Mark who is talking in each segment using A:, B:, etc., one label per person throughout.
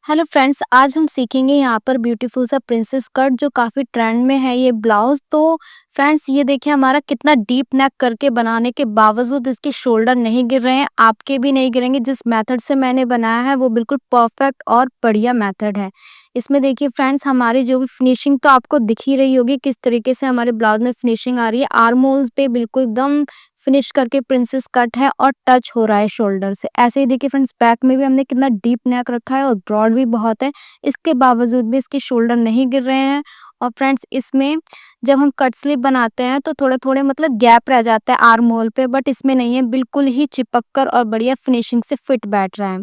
A: Hello friends, आज हम सीखेंगे यहाँ पर ब्यूटीफुल सा प्रिंसेस कट जो काफ़ी ट्रेंड में है ये ब्लाउज़। तो फ्रेंड्स ये देखिए हमारा कितना डीप नेक करके बनाने के बावजूद इसके शोल्डर नहीं गिर रहे हैं, आपके भी नहीं गिरेंगे। जिस मेथड से मैंने बनाया है वो बिल्कुल परफेक्ट और बढ़िया मेथड है। इसमें देखिए फ्रेंड्स हमारी जो भी फिनिशिंग तो आपको दिख ही रही होगी किस तरीके से हमारे ब्लाउज़ में फिनिशिंग आ रही है। आर्म होल्स पे बिल्कुल एकदम फिनिश करके प्रिंसेस कट है और टच हो रहा है शोल्डर से। ऐसे ही देखिए फ्रेंड्स बैक में भी हमने कितना डीप नेक रखा है और ब्रॉड भी बहुत है। इसके बावजूद भी इसके शोल्डर नहीं गिर रहे हैं। और फ्रेंड्स इसमें जब हम कट स्लीव बनाते हैं तो थोड़े-थोड़े मतलब गैप रह जाता है आर्म होल पे, बट इसमें नहीं है, बिल्कुल ही चिपक कर और बढ़िया फिनिशिंग से फिट बैठ रहा है।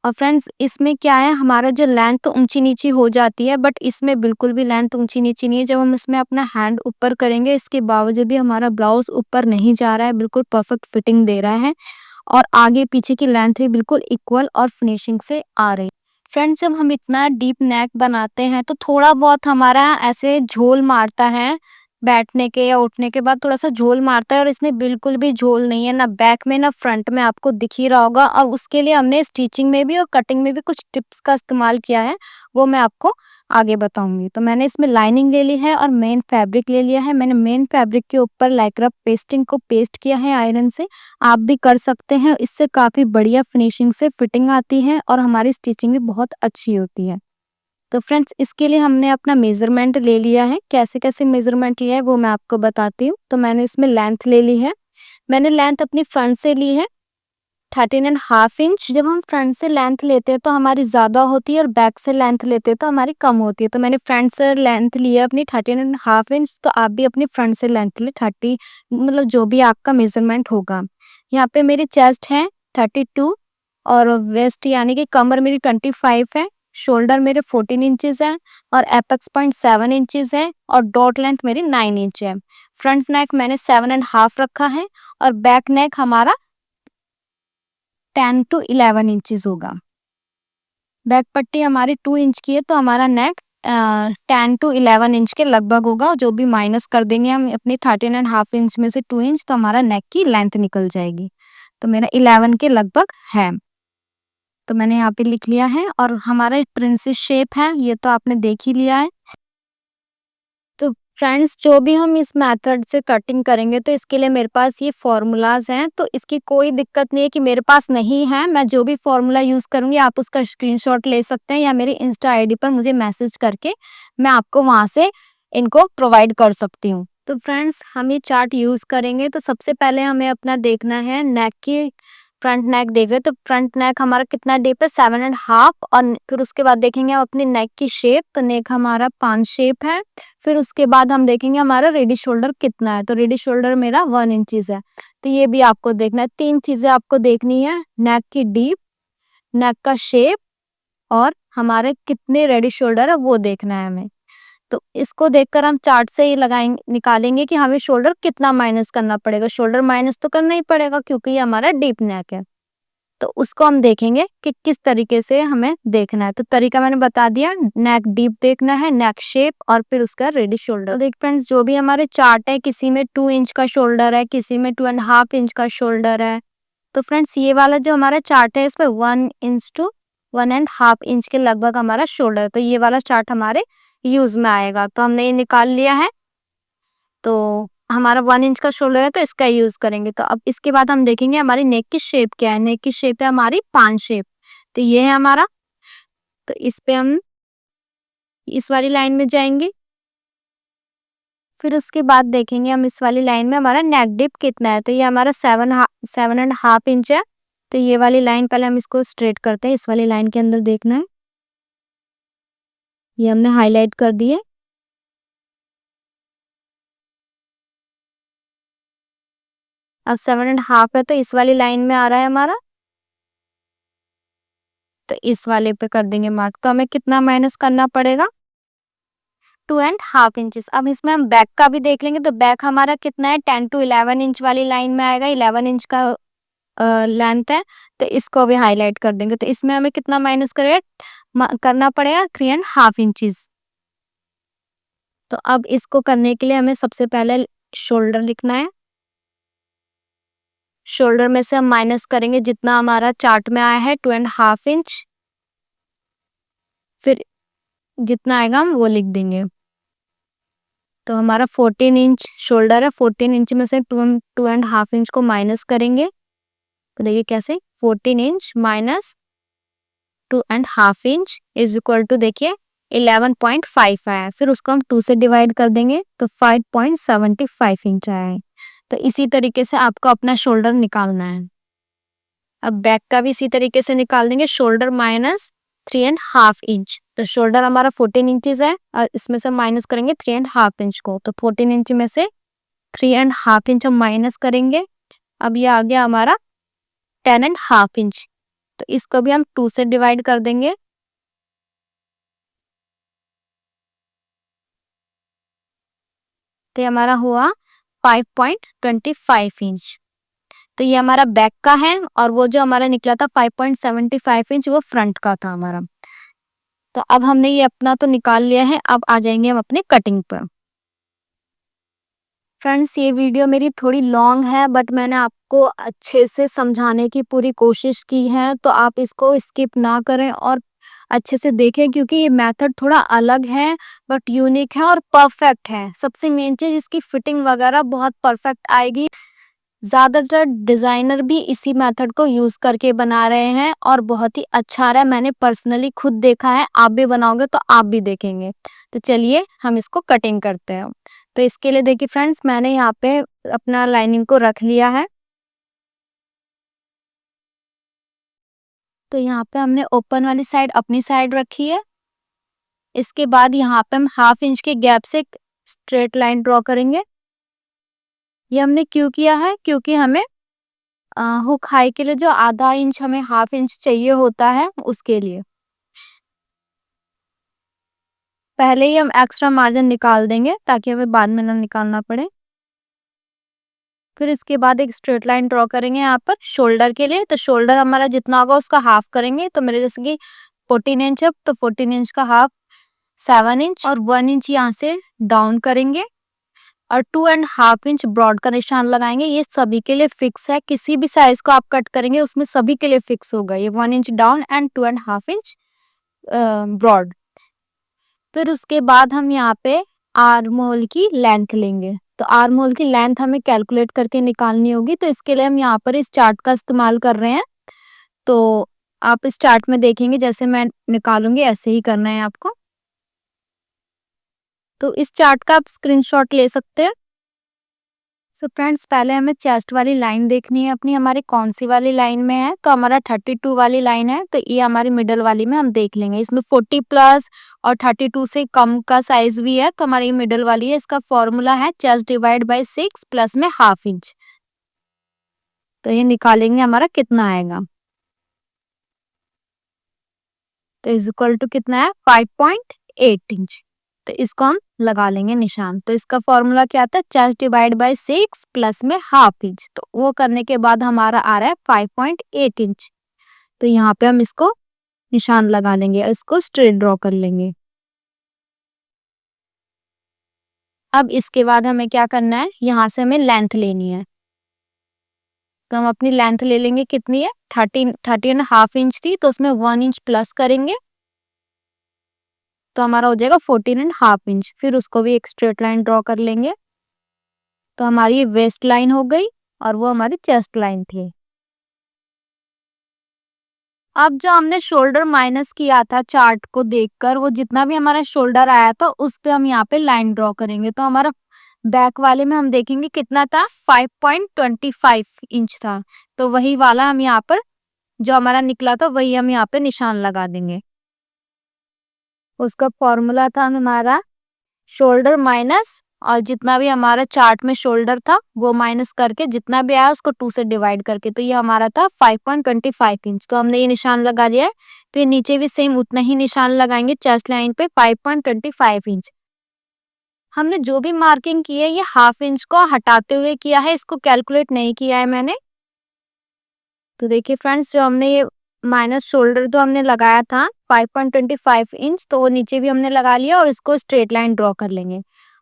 A: और फ्रेंड्स इसमें क्या है, हमारा जो लेंथ तो ऊंची-नीची हो जाती है, बट इसमें बिल्कुल भी लेंथ ऊंची-नीची नहीं है। जब हम इसमें अपना हैंड ऊपर करेंगे इसके बावजूद भी हमारा ब्लाउज ऊपर नहीं जा रहा है, बिल्कुल परफेक्ट फिटिंग दे रहा है और आगे पीछे की लेंथ भी बिल्कुल इक्वल और फिनिशिंग से आ रही है। फ्रेंड्स जब हम इतना डीप नेक बनाते हैं तो थोड़ा बहुत हमारा ऐसे झोल मारता है, बैठने के या उठने के बाद थोड़ा सा झोल मारता है, और इसमें बिल्कुल भी झोल नहीं है, ना बैक में ना फ्रंट में, आपको दिख ही रहा होगा। और उसके लिए हमने स्टिचिंग में भी और कटिंग में भी कुछ टिप्स का इस्तेमाल किया है, वो मैं आपको आगे बताऊंगी। तो मैंने इसमें लाइनिंग ले ली है और मेन फैब्रिक ले लिया है। मैंने मेन फैब्रिक के ऊपर लाइक्रा पेस्टिंग को पेस्ट किया है आयरन से। आप भी कर सकते हैं, इससे काफ़ी बढ़िया फिनिशिंग से फिटिंग आती है और हमारी स्टिचिंग भी बहुत अच्छी होती है। तो फ्रेंड्स इसके लिए हमने अपना मेज़रमेंट ले लिया है। कैसे-कैसे मेज़रमेंट लिया है वो मैं आपको बताती हूँ। तो मैंने इसमें लेंथ ले ली है। मैंने लेंथ अपनी फ्रंट से ली है 13.5 इंच। जब हम फ्रंट से लेंथ लेते हैं तो हमारी ज़्यादा होती है और बैक से लेंथ लेते हैं तो हमारी कम होती है। तो मैंने फ्रंट से लेंथ ली है अपनी 13.5 इंच, तो आप भी अपनी फ्रंट से लेंथ लें 30, मतलब जो भी आपका मेज़रमेंट होगा। यहाँ पे मेरी चेस्ट है 32 और वेस्ट यानी कि कमर मेरी 25 है, शोल्डर मेरे 14 इंचेस है और एपेक्स पॉइंट 7 इंचेस है और डॉट लेंथ मेरी 9 इंच है। फ्रंट नेक मैंने 7.5 रखा है और बैक नेक हमारा 10 टू 11 इंचेस होगा। बैक पट्टी हमारी 2 इंच की है तो हमारा नेक 10 टू 11 इंच के लगभग होगा। जो भी माइनस कर देंगे हम अपनी 13.5 इंच में से 2 इंच, तो हमारा नेक की लेंथ निकल जाएगी। तो मेरा 11 के लगभग है। तो मैंने यहाँ पे लिख लिया है और हमारा प्रिंसेस शेप है ये तो आपने देख ही लिया है। तो फ्रेंड्स जो भी हम इस मेथड से कटिंग करेंगे तो इसके लिए मेरे पास ये फॉर्मूलाज हैं, तो इसकी कोई दिक्कत नहीं है कि मेरे पास नहीं है। मैं जो भी फॉर्मूला यूज़ करूँगी आप उसका स्क्रीनशॉट ले सकते हैं या मेरे इंस्टा आईडी पर मुझे मैसेज करके मैं आपको वहाँ से इनको प्रोवाइड कर सकती हूँ। तो फ्रेंड्स हम ये चार्ट यूज़ करेंगे तो सबसे पहले हमें अपना देखना है नेक की। फ्रंट नेक देखे तो फ्रंट नेक हमारा कितना डीप है 7.5, और फिर उसके बाद देखेंगे हम अपनी नेक की शेप। तो नेक हमारा 5 शेप है। फिर उसके बाद हम देखेंगे हमारा रेडी शोल्डर कितना है, तो रेडी शोल्डर मेरा 1 इंचेस है। तो ये भी आपको देखना है। 3 चीजें आपको देखनी है, नेक की डीप, नेक का शेप और हमारे कितने रेडी शोल्डर है वो देखना है हमें। तो इसको देखकर हम चार्ट से ही लगाएंगे, निकालेंगे कि हमें शोल्डर कितना माइनस करना पड़ेगा। शोल्डर माइनस तो करना ही पड़ेगा क्योंकि ये हमारा डीप नेक है। तो उसको हम देखेंगे कि किस तरीके से हमें देखना है। तो तरीका मैंने बता दिया, नेक डीप देखना है, नेक शेप और फिर उसका रेडी शोल्डर। तो देख फ्रेंड्स जो भी हमारे चार्ट है, किसी में 2 इंच का शोल्डर है, किसी में 2.5 इंच का शोल्डर है। तो फ्रेंड्स ये वाला जो हमारा चार्ट है इसमें 1 इंच टू 1.5 इंच के लगभग हमारा शोल्डर है। तो ये वाला चार्ट हमारे यूज में आएगा। तो हमने ये निकाल लिया है। तो हमारा 1 इंच का शोल्डर है तो इसका यूज करेंगे। तो अब इसके बाद हम देखेंगे हमारी नेक की शेप क्या है। नेक की शेप है हमारी 5 शेप। तो ये है हमारा। तो इस पे हम इस वाली लाइन में जाएंगे। फिर उसके बाद देखेंगे हम इस वाली लाइन में हमारा नेक डिप कितना है। तो ये हमारा 7.5 इंच है। तो ये वाली लाइन पहले हम इसको स्ट्रेट करते हैं। इस वाली लाइन के अंदर देखना है, ये हमने हाईलाइट कर दिए। अब 7.5 है तो इस वाली लाइन में आ रहा है हमारा, तो इस वाले पे कर देंगे मार्क। तो हमें कितना माइनस करना पड़ेगा, 2.5 इंचेस। अब इसमें हम बैक का भी देख लेंगे। तो बैक हमारा कितना है, 10 टू 11 इंच वाली लाइन में आएगा। 11 इंच का लेंथ है। तो इसको भी हाईलाइट कर देंगे। तो इसमें हमें कितना माइनस करना पड़ेगा, 3.5 इंचेस। तो अब इसको करने के लिए हमें सबसे पहले शोल्डर लिखना है। शोल्डर में से हम माइनस करेंगे जितना हमारा चार्ट में आया है 2.5 इंच। फिर जितना आएगा हम वो लिख देंगे। तो हमारा 14 इंच शोल्डर है, 14 इंच में से 2.5 इंच को माइनस करेंगे। तो देखिए कैसे, 14 inch minus 2.5 inch is equal to देखिए 11.5 आया है। फिर उसको हम 2 से डिवाइड कर देंगे तो 5.75 इंच आया है। तो इसी तरीके से आपको अपना शोल्डर निकालना है। अब बैक का भी इसी तरीके से निकाल देंगे, शोल्डर माइनस 3.5 इंच। तो शोल्डर हमारा 14 इंचेस है और इसमें से माइनस करेंगे 3.5 इंच को। तो 14 इंच में से 3.5 इंच हम माइनस करेंगे। अब ये आ गया हमारा 10.5 इंच। तो इसको भी हम 2 से डिवाइड कर देंगे। तो ये हमारा हुआ 5.25 इंच। तो ये हमारा बैक का है और वो जो हमारा निकला था 5.75 इंच वो फ्रंट का था हमारा। तो अब हमने ये अपना तो निकाल लिया है, अब आ जाएंगे हम अपने कटिंग पर। फ्रेंड्स ये वीडियो मेरी थोड़ी लॉन्ग है बट मैंने आपको अच्छे से समझाने की पूरी कोशिश की है, तो आप इसको स्किप ना करें और अच्छे से देखें क्योंकि ये मेथड थोड़ा अलग है बट यूनिक है और परफेक्ट है। सबसे मेन चीज इसकी फिटिंग वगैरह बहुत परफेक्ट आएगी। ज़्यादातर डिज़ाइनर भी इसी मेथड को यूज़ करके बना रहे हैं और बहुत ही अच्छा आ रहा है। मैंने पर्सनली खुद देखा है, आप भी बनाओगे तो आप भी देखेंगे। तो चलिए हम इसको कटिंग करते हैं। तो इसके लिए देखिए फ्रेंड्स, मैंने यहाँ पे अपना लाइनिंग को रख लिया है। तो यहाँ पे हमने ओपन वाली साइड अपनी साइड रखी है। इसके बाद यहाँ पे हम 1/2 इंच के गैप से एक स्ट्रेट लाइन ड्रॉ करेंगे। ये हमने क्यों किया है, क्योंकि हमें हुक हाई के लिए जो आधा इंच हमें 1/2 इंच चाहिए होता है उसके लिए। पहले ही हम एक्स्ट्रा मार्जिन निकाल देंगे ताकि हमें बाद में ना निकालना पड़े। फिर इसके बाद एक स्ट्रेट लाइन ड्रॉ करेंगे यहाँ पर शोल्डर के लिए। तो शोल्डर हमारा जितना होगा उसका हाफ करेंगे। तो मेरे जैसे कि 14 इंच है तो 14 इंच का हाफ 7 इंच और 1 इंच यहाँ से डाउन करेंगे और 2.5 इंच ब्रॉड का निशान लगाएंगे। ये सभी के लिए फिक्स है, किसी भी साइज को आप कट करेंगे उसमें सभी के लिए फिक्स होगा ये 1 inch down and 2.5 inch broad. फिर उसके बाद हम यहाँ पे आर्म होल की लेंथ लेंगे। तो आर्म होल की लेंथ हमें कैलकुलेट करके निकालनी होगी। तो इसके लिए हम यहाँ पर इस चार्ट का इस्तेमाल कर रहे हैं। तो आप इस चार्ट में देखेंगे जैसे मैं निकालूंगी ऐसे ही करना है आपको। तो इस चार्ट का आप स्क्रीनशॉट ले सकते हैं। सो फ्रेंड्स पहले हमें चेस्ट वाली लाइन देखनी है अपनी, हमारी कौन सी वाली लाइन में है। तो हमारा 32 वाली लाइन है, तो ये हमारी मिडल वाली में हम देख लेंगे। इसमें 40 प्लस और 32 से कम का साइज भी है, तो हमारी मिडल वाली है। इसका फॉर्मूला है चेस्ट डिवाइड बाय 6 प्लस में 1/2 इंच। तो ये निकालेंगे हमारा कितना आएगा। तो इज इक्वल टू कितना है 5.8 इंच। तो इसको हम लगा लेंगे निशान। तो इसका फॉर्मूला क्या आता है, चेस्ट डिवाइड बाय 6 प्लस में 1/2 इंच। तो वो करने के बाद हमारा आ रहा है 5.8 इंच। तो यहाँ पे हम इसको निशान लगा लेंगे, इसको स्ट्रेट ड्रॉ कर लेंगे। अब इसके बाद हमें क्या करना है, यहाँ से हमें लेंथ लेनी है। तो हम अपनी लेंथ ले लेंगे, कितनी है 13.5 इंच थी, तो उसमें 1 इंच प्लस करेंगे तो हमारा हो जाएगा 14.5 इंच। फिर उसको भी एक स्ट्रेट लाइन ड्रॉ कर लेंगे। तो हमारी ये वेस्ट लाइन हो गई और वो हमारी चेस्ट लाइन थी। अब जो हमने शोल्डर माइनस किया था चार्ट को देखकर, वो जितना भी हमारा शोल्डर आया था उस पे हम यहाँ पे लाइन ड्रॉ करेंगे। तो हमारा बैक वाले में हम देखेंगे कितना था, 5.25 इंच था। तो वही वाला हम यहाँ पर जो हमारा निकला था वही हम यहाँ पे निशान लगा देंगे। उसका फॉर्मूला था हमारा शोल्डर माइनस और जितना भी हमारा चार्ट में शोल्डर था वो माइनस करके जितना भी आया उसको 2 से डिवाइड करके। तो ये हमारा था 5.25 इंच। तो हमने ये निशान लगा दिया है। फिर नीचे भी सेम उतना ही निशान लगाएंगे चेस्ट लाइन पे 5.25 इंच। हमने जो भी मार्किंग की है ये 1/2 इंच को हटाते हुए किया है, इसको कैलकुलेट नहीं किया है मैंने। तो देखिए फ्रेंड्स, जो हमने ये माइनस शोल्डर तो हमने लगाया था 5.25 इंच, तो वो नीचे भी हमने लगा लिया और इसको स्ट्रेट लाइन ड्रॉ कर लेंगे।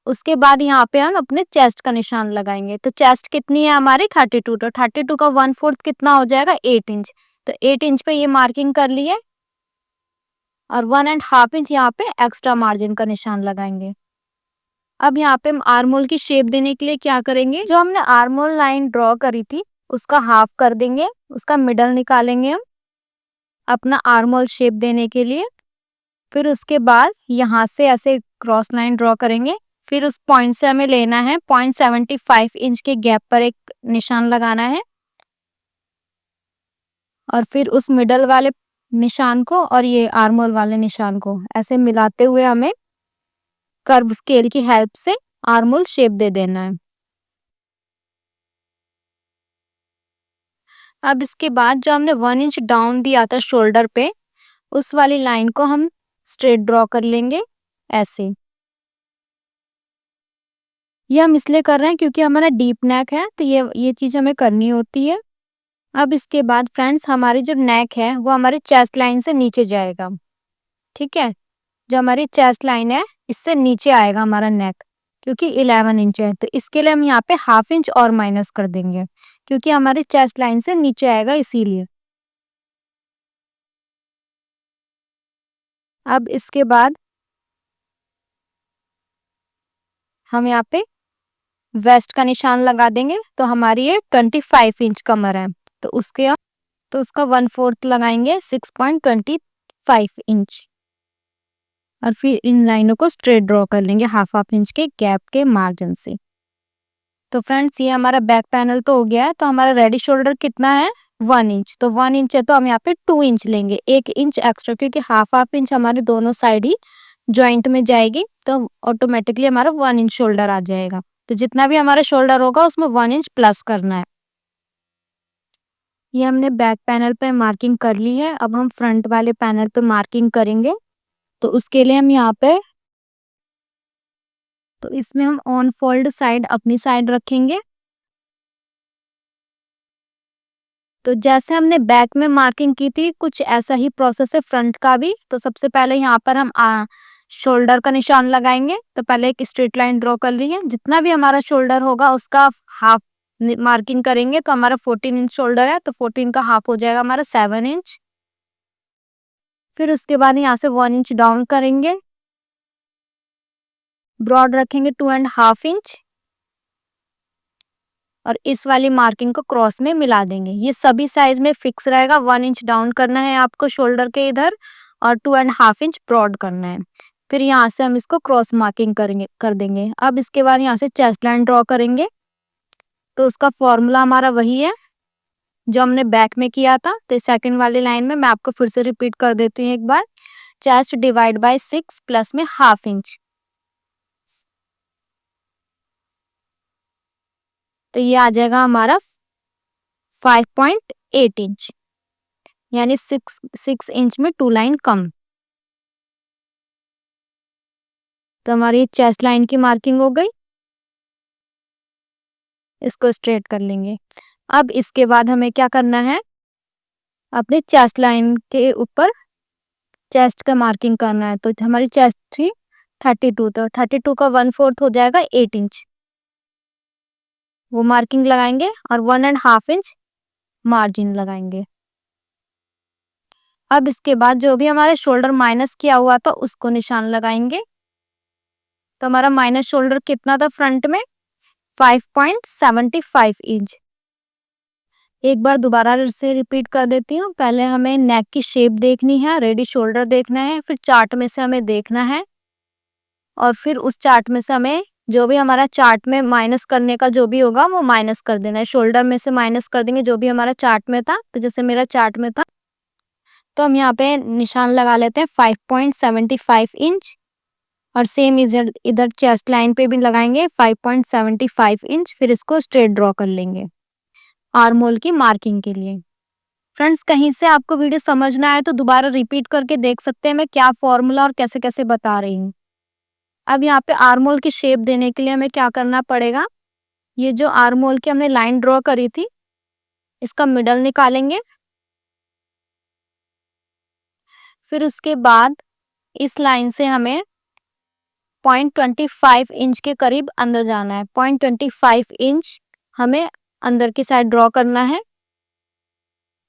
A: उसके बाद यहाँ पे हम अपने चेस्ट का निशान लगाएंगे। तो चेस्ट कितनी है हमारी 32, तो 32 का 1/4 कितना हो जाएगा 8 इंच। तो 8 इंच पे ये मार्किंग कर लिए और 1.5 इंच यहाँ पे एक्स्ट्रा मार्जिन का निशान लगाएंगे। अब यहाँ पे हम आर्म होल की शेप देने के लिए क्या करेंगे, जो हमने आर्म होल लाइन ड्रॉ करी थी उसका हाफ कर देंगे, उसका मिडल निकालेंगे हम अपना आर्म होल शेप देने के लिए। फिर उसके बाद यहाँ से ऐसे क्रॉस लाइन ड्रॉ करेंगे। फिर उस पॉइंट से हमें लेना है 0.75 इंच के गैप पर एक निशान लगाना है और फिर उस मिडल वाले निशान को और ये आर्म होल वाले निशान को ऐसे मिलाते हुए हमें कर्व स्केल की हेल्प से आर्म होल शेप दे देना है। अब इसके बाद जो हमने 1 इंच डाउन दिया था शोल्डर पे, उस वाली लाइन को हम स्ट्रेट ड्रॉ कर लेंगे ऐसे। ये हम इसलिए कर रहे हैं क्योंकि हमारा डीप नेक है, तो ये चीज हमें करनी होती है। अब इसके बाद फ्रेंड्स हमारी जो नेक है वो हमारी चेस्ट लाइन से नीचे जाएगा, ठीक है। जो हमारी चेस्ट लाइन है इससे नीचे आएगा हमारा नेक, क्योंकि 11 इंच है, तो इसके लिए हम यहाँ पे ½ इंच और माइनस कर देंगे क्योंकि हमारी चेस्ट लाइन से नीचे आएगा इसीलिए। अब इसके बाद हम यहाँ पे वेस्ट का निशान लगा देंगे, तो हमारी ये 25 इंच कमर है, तो उसका 1/4 लगाएंगे 6.25 इंच और फिर इन लाइनों को स्ट्रेट ड्रॉ कर लेंगे ½ इंच के गैप के मार्जिन से। तो फ्रेंड्स ये हमारा बैक पैनल तो हो गया है। तो हमारा रेडी शोल्डर कितना है 1 इंच, तो 1 इंच है तो हम यहाँ पे 2 इंच लेंगे, 1 इंच एक्स्ट्रा, क्योंकि ½ इंच हमारे दोनों साइड ही जॉइंट में जाएगी, तो ऑटोमेटिकली हमारा 1 इंच शोल्डर आ जाएगा। तो जितना भी हमारा शोल्डर होगा उसमें 1 इंच प्लस करना है। ये हमने बैक पैनल पे मार्किंग कर ली है। अब हम फ्रंट वाले पैनल पे मार्किंग करेंगे। तो उसके लिए हम यहाँ पे, तो इसमें हम ऑन फोल्ड साइड अपनी साइड रखेंगे। तो जैसे हमने बैक में मार्किंग की थी कुछ ऐसा ही प्रोसेस है फ्रंट का भी। तो सबसे पहले यहाँ पर हम शोल्डर का निशान लगाएंगे। तो पहले एक स्ट्रेट लाइन ड्रॉ कर ली है, जितना भी हमारा शोल्डर होगा उसका हाफ मार्किंग करेंगे। तो हमारा 14 इंच शोल्डर है, तो 14 का हाफ हो जाएगा हमारा 7 इंच। फिर उसके बाद यहाँ से 1 इंच डाउन करेंगे, ब्रॉड रखेंगे 2.5 इंच और इस वाली मार्किंग को क्रॉस में मिला देंगे। ये सभी साइज में फिक्स रहेगा। 1 इंच डाउन करना है आपको शोल्डर के इधर और 2.5 इंच ब्रॉड करना है। फिर यहाँ से हम इसको क्रॉस मार्किंग कर देंगे। अब इसके बाद यहाँ से चेस्ट लाइन ड्रॉ करेंगे। तो उसका फॉर्मूला हमारा वही है जो हमने बैक में किया था। तो सेकंड वाली लाइन में मैं आपको फिर से रिपीट कर देती हूँ एक बार। चेस्ट डिवाइड बाय 6 प्लस में ½ इंच, तो ये आ जाएगा हमारा 5.8 इंच, यानी 6 इंच में 2 लाइन कम। तो हमारी चेस्ट लाइन की मार्किंग हो गई। इसको स्ट्रेट कर लेंगे। अब इसके बाद हमें क्या करना है, अपने चेस्ट लाइन के ऊपर चेस्ट का मार्किंग करना है। तो हमारी चेस्ट थी 32, तो 32 का 1/4 हो जाएगा 8 इंच, वो मार्किंग लगाएंगे और 1.5 इंच मार्जिन लगाएंगे। अब इसके बाद जो भी हमारे शोल्डर माइनस किया हुआ था उसको निशान लगाएंगे। तो हमारा माइनस शोल्डर कितना था फ्रंट में 5.75 इंच। एक बार दोबारा से रिपीट कर देती हूँ। पहले हमें नेक की शेप देखनी है, रेडी शोल्डर देखना है, फिर चार्ट में से हमें देखना है और फिर उस चार्ट में से हमें जो भी हमारा चार्ट में माइनस करने का जो भी होगा वो माइनस कर देना है। शोल्डर में से माइनस कर देंगे जो भी हमारा चार्ट में था। तो जैसे मेरा चार्ट में था, तो हम यहाँ पे निशान लगा लेते हैं 5.75 इंच और सेम इधर इधर चेस्ट लाइन पे भी लगाएंगे 5.75 इंच। फिर इसको स्ट्रेट ड्रॉ कर लेंगे आर्म होल की मार्किंग के लिए। फ्रेंड्स कहीं से आपको वीडियो समझ ना आए तो दोबारा रिपीट करके देख सकते हैं मैं क्या फॉर्मूला और कैसे कैसे बता रही हूँ। अब यहाँ पे आर्म होल की शेप देने के लिए हमें क्या करना पड़ेगा, ये जो आर्म होल की हमने लाइन ड्रॉ करी थी इसका मिडल निकालेंगे। फिर उसके बाद इस लाइन से हमें 0.25 इंच के करीब अंदर जाना है। 0.25 इंच हमें अंदर की साइड ड्रॉ करना है।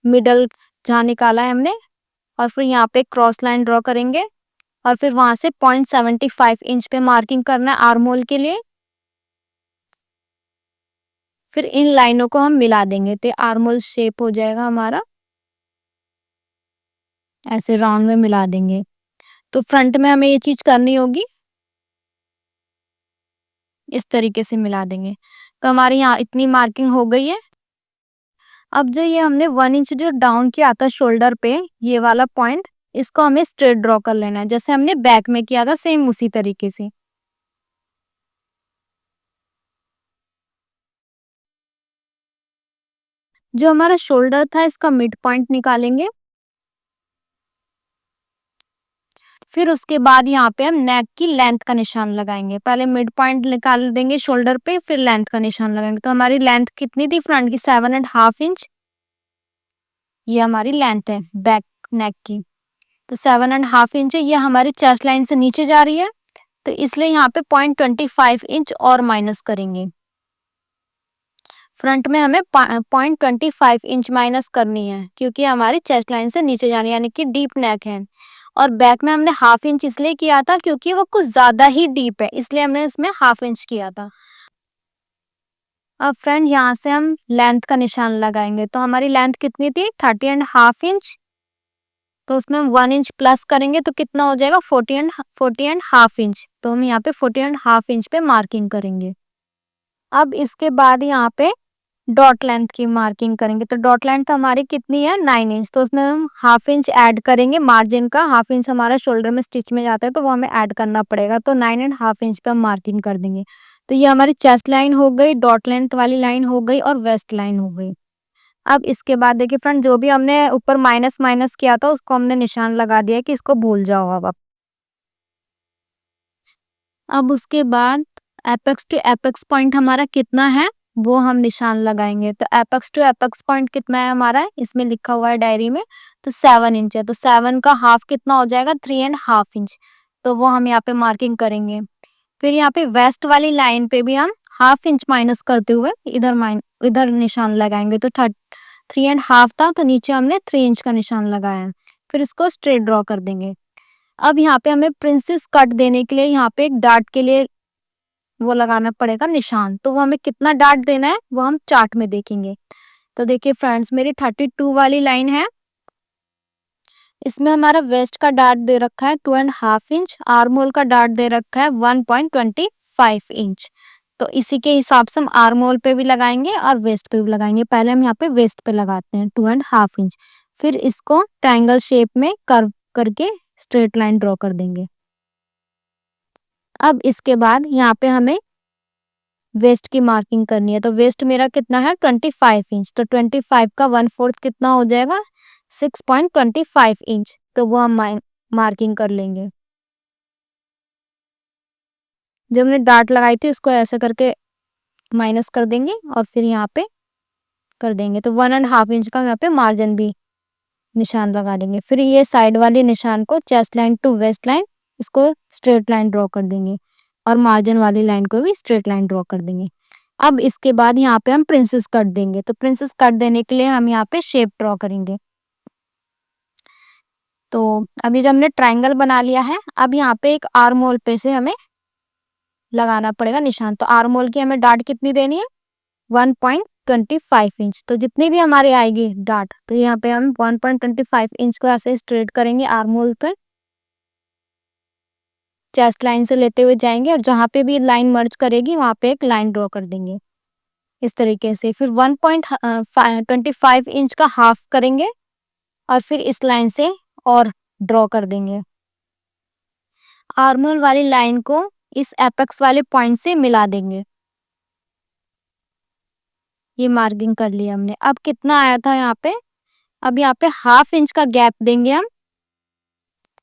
A: मिडल जहाँ निकाला है हमने और फिर यहाँ पे क्रॉस लाइन ड्रॉ करेंगे और फिर वहां से 0.75 इंच पे मार्किंग करना है आर्म होल के लिए। फिर इन लाइनों को हम मिला देंगे तो आर्म होल शेप हो जाएगा हमारा, ऐसे राउंड में मिला देंगे। तो फ्रंट में हमें ये चीज करनी होगी, इस तरीके से मिला देंगे। तो हमारे यहाँ इतनी मार्किंग हो गई है। अब जो ये हमने 1 इंच जो डाउन किया था शोल्डर पे, ये वाला पॉइंट, इसको हमें स्ट्रेट ड्रॉ कर लेना है जैसे हमने बैक में किया था, सेम उसी तरीके से। जो हमारा शोल्डर था इसका मिड पॉइंट निकालेंगे। फिर उसके बाद यहाँ पे हम नेक की लेंथ का निशान लगाएंगे। पहले मिड पॉइंट निकाल देंगे शोल्डर पे, फिर लेंथ का निशान लगाएंगे। तो हमारी लेंथ कितनी थी फ्रंट की? 7.5 इंच। ये हमारी लेंथ है बैक नेक की। तो 7.5 इंच है, ये हमारी चेस्ट लाइन से नीचे जा रही है, तो इसलिए यहाँ पे 0.25 इंच और माइनस करेंगे। फ्रंट में हमें 0.25 इंच माइनस करनी है क्योंकि हमारी चेस्ट लाइन से नीचे जानी यानी कि डीप नेक है। और बैक में हमने 1/2 इंच इसलिए किया था क्योंकि वो कुछ ज्यादा ही डीप है, इसलिए हमने इसमें 1/2 इंच किया था। अब फ्रेंड यहाँ से हम लेंथ का निशान लगाएंगे। तो हमारी लेंथ कितनी थी? 30.5 इंच। तो उसमें हम 1 इंच प्लस करेंगे तो कितना हो जाएगा? 40.5 इंच। तो हम यहाँ पे 40.5 इंच पे मार्किंग करेंगे। अब इसके बाद यहाँ पे डॉट लेंथ की मार्किंग करेंगे। तो डॉट लेंथ हमारी कितनी है? 9 इंच। तो उसमें हम 1/2 इंच ऐड करेंगे मार्जिन का। 1/2 इंच हमारा शोल्डर में स्टिच में जाता है तो वो हमें ऐड करना पड़ेगा। तो 9.5 इंच पे हम मार्किंग कर देंगे। तो ये हमारी चेस्ट लाइन हो गई, डॉट लेंथ वाली लाइन हो गई और वेस्ट लाइन हो गई। अब इसके बाद देखिए फ्रेंड, जो भी हमने ऊपर माइनस माइनस किया था उसको हमने निशान लगा दिया है कि इसको भूल जाओ अब आप। अब उसके बाद एपेक्स टू एपेक्स पॉइंट हमारा कितना है वो हम निशान लगाएंगे। तो एपेक्स टू एपेक्स पॉइंट कितना है हमारा, इसमें लिखा हुआ है डायरी में। तो 7 इंच है। तो 7 का हाफ कितना हो जाएगा? 3.5 इंच। तो वो हम यहाँ पे मार्किंग करेंगे। फिर यहाँ पे वेस्ट वाली लाइन पे भी हम 1/2 इंच माइनस करते हुए इधर निशान लगाएंगे। तो 3.5 था तो नीचे हमने 3 इंच का निशान लगाया। फिर इसको स्ट्रेट ड्रॉ कर देंगे। अब यहाँ पे हमें प्रिंसेस कट देने के लिए यहाँ पे एक डार्ट के लिए वो लगाना पड़ेगा निशान। तो वो हमें कितना डार्ट देना है वो हम चार्ट में देखेंगे। तो देखिए फ्रेंड्स, मेरी 32 वाली लाइन है, इसमें हमारा वेस्ट का डार्ट दे रखा है 2.5 इंच, आर्म होल का डार्ट दे रखा है 1.25 इंच। तो इसी के हिसाब से हम आर्म होल पे भी लगाएंगे और वेस्ट पे भी लगाएंगे। पहले हम यहाँ पे वेस्ट पे लगाते हैं 2.5 इंच। फिर इसको ट्रायंगल शेप में कर्व करके स्ट्रेट लाइन ड्रॉ कर देंगे। अब इसके बाद यहाँ पे हमें वेस्ट की मार्किंग करनी है। तो वेस्ट मेरा कितना है? 25 इंच। तो 25 का 1/4 कितना हो जाएगा? 6.25 इंच। तो वो हम मार्किंग कर लेंगे। जो हमने डार्ट लगाई थी उसको ऐसे करके माइनस कर देंगे और फिर यहाँ पे कर देंगे। तो 1.5 इंच का यहाँ पे मार्जिन भी निशान लगा देंगे। फिर ये साइड वाली निशान को chest line to waist line, इसको स्ट्रेट लाइन ड्रॉ कर देंगे और मार्जिन वाली लाइन को भी स्ट्रेट लाइन ड्रॉ कर देंगे। अब इसके बाद यहाँ पे हम प्रिंसेस कट देंगे। तो प्रिंसेस कट देने के लिए हम यहाँ पे शेप ड्रॉ करेंगे। तो अभी जब हमने ट्रायंगल बना लिया है, अब यहाँ पे एक आर्म होल पे से हमें लगाना पड़ेगा निशान। तो आर्म होल की हमें डार्ट कितनी देनी है? 1.25 इंच। तो जितनी भी हमारी आएगी डार्ट, तो यहाँ पे हम 1.25 इंच को ऐसे स्ट्रेट करेंगे आर्म होल पे, चेस्ट लाइन से लेते हुए जाएंगे और जहाँ पे भी लाइन मर्ज करेगी वहां पे एक लाइन ड्रॉ कर देंगे इस तरीके से। फिर 1.25 इंच का हाफ करेंगे और फिर इस लाइन से और ड्रॉ कर देंगे। आर्म होल वाली लाइन को इस एपेक्स वाले पॉइंट से मिला देंगे। ये मार्किंग कर लिया हमने। अब कितना आया था यहाँ पे? अब यहाँ पे 1/2 इंच का गैप देंगे हम,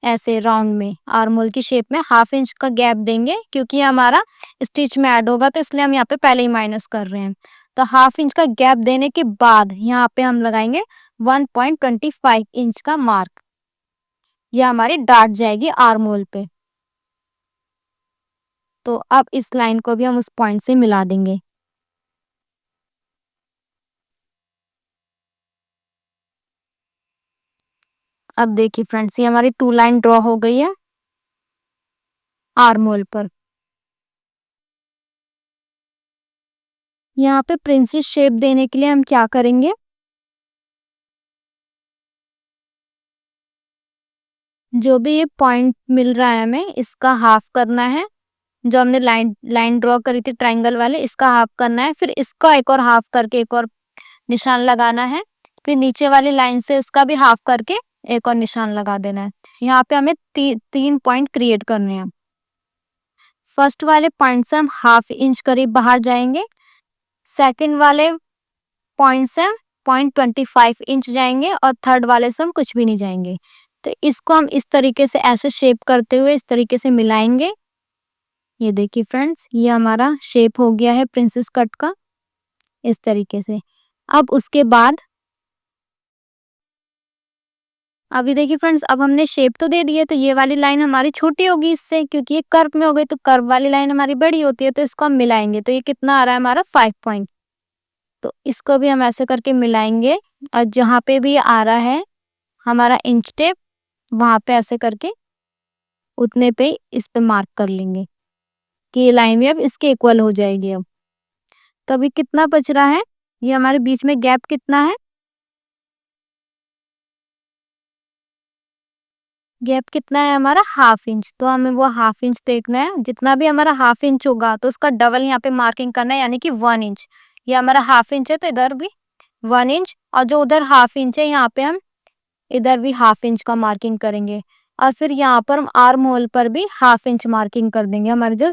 A: ऐसे राउंड में आर्म होल की शेप में 1/2 इंच का गैप देंगे क्योंकि ये हमारा स्टिच में ऐड होगा, तो इसलिए हम यहाँ पे पहले ही माइनस कर रहे हैं। तो 1/2 इंच का गैप देने के बाद यहाँ पे हम लगाएंगे 1.25 इंच का मार्क। ये हमारी डार्ट जाएगी आर्म होल पे। तो अब इस लाइन को भी हम उस पॉइंट से मिला देंगे। अब देखिए फ्रेंड्स, ये हमारी 2 लाइन ड्रॉ हो गई है आर्म होल पर। यहाँ पे प्रिंसेस शेप देने के लिए हम क्या करेंगे, जो भी ये पॉइंट मिल रहा है हमें, इसका हाफ करना है। जो हमने लाइन लाइन ड्रॉ करी थी ट्रायंगल वाले, इसका हाफ करना है। फिर इसका एक और हाफ करके एक और निशान लगाना है। फिर नीचे वाली लाइन से उसका भी हाफ करके एक और निशान लगा देना है। यहाँ पे हमें 3 पॉइंट क्रिएट करने हैं। फर्स्ट वाले पॉइंट से हम हाफ इंच करीब बाहर जाएंगे। सेकंड वाले पॉइंट से 0.25 इंच जाएंगे और थर्ड वाले से हम कुछ भी नहीं जाएंगे। तो इसको हम इस तरीके से ऐसे शेप करते हुए इस तरीके से मिलाएंगे। ये देखिए फ्रेंड्स, ये हमारा शेप हो गया है प्रिंसेस कट का, इस तरीके से। अब उसके बाद अभी देखिए फ्रेंड्स, अब हमने शेप तो दे दी है, तो ये वाली लाइन हमारी छोटी होगी इससे, क्योंकि ये कर्व में हो गई, तो कर्व वाली लाइन हमारी बड़ी होती है। तो इसको हम मिलाएंगे, तो ये कितना आ रहा है हमारा 5 पॉइंट। तो इसको भी हम ऐसे करके मिलाएंगे और जहाँ पे भी आ रहा है हमारा इंच टेप, वहां पे ऐसे करके उतने पे इस पे मार्क कर लेंगे कि ये लाइन भी अब इसके इक्वल हो जाएगी। अब तो अभी कितना बच रहा है, ये हमारे बीच में गैप कितना है, गैप कितना है हमारा 1/2 इंच। तो हमें वो 1/2 इंच देखना है। जितना भी हमारा 1/2 इंच होगा तो उसका डबल यहाँ पे मार्किंग करना है, यानी कि 1 इंच। ये हमारा 1/2 इंच है, तो इधर भी 1 इंच, और जो उधर 1/2 इंच है यहाँ पे हम इधर भी 1/2 इंच का मार्किंग करेंगे। और फिर यहाँ पर हम आर्म होल पर भी 1/2 इंच मार्किंग कर देंगे। हमारी जो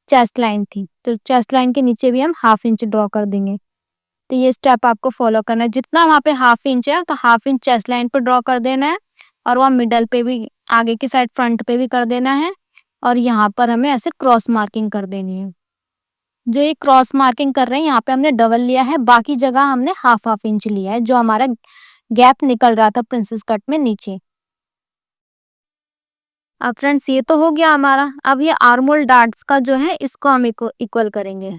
A: चेस्ट लाइन थी, तो चेस्ट लाइन के नीचे भी हम 1/2 इंच ड्रॉ कर देंगे। तो ये स्टेप आपको फॉलो करना है। जितना वहाँ पे 1/2 इंच है, तो 1/2 इंच चेस्ट लाइन पर ड्रॉ कर देना है, और वहाँ मिडल पे भी, आगे की साइड फ्रंट पे भी कर देना है। और यहाँ पर हमें ऐसे क्रॉस मार्किंग कर देनी है। जो ये क्रॉस मार्किंग कर रहे हैं, यहाँ पे हमने डबल लिया है, बाकी जगह हमने 1/2 इंच लिया है, जो हमारा गैप निकल रहा था प्रिंसेस कट में नीचे। अब फ्रेंड्स, ये तो हो गया हमारा। अब ये आर्म होल डार्ट्स का जो है, इसको हम इक्वल करेंगे।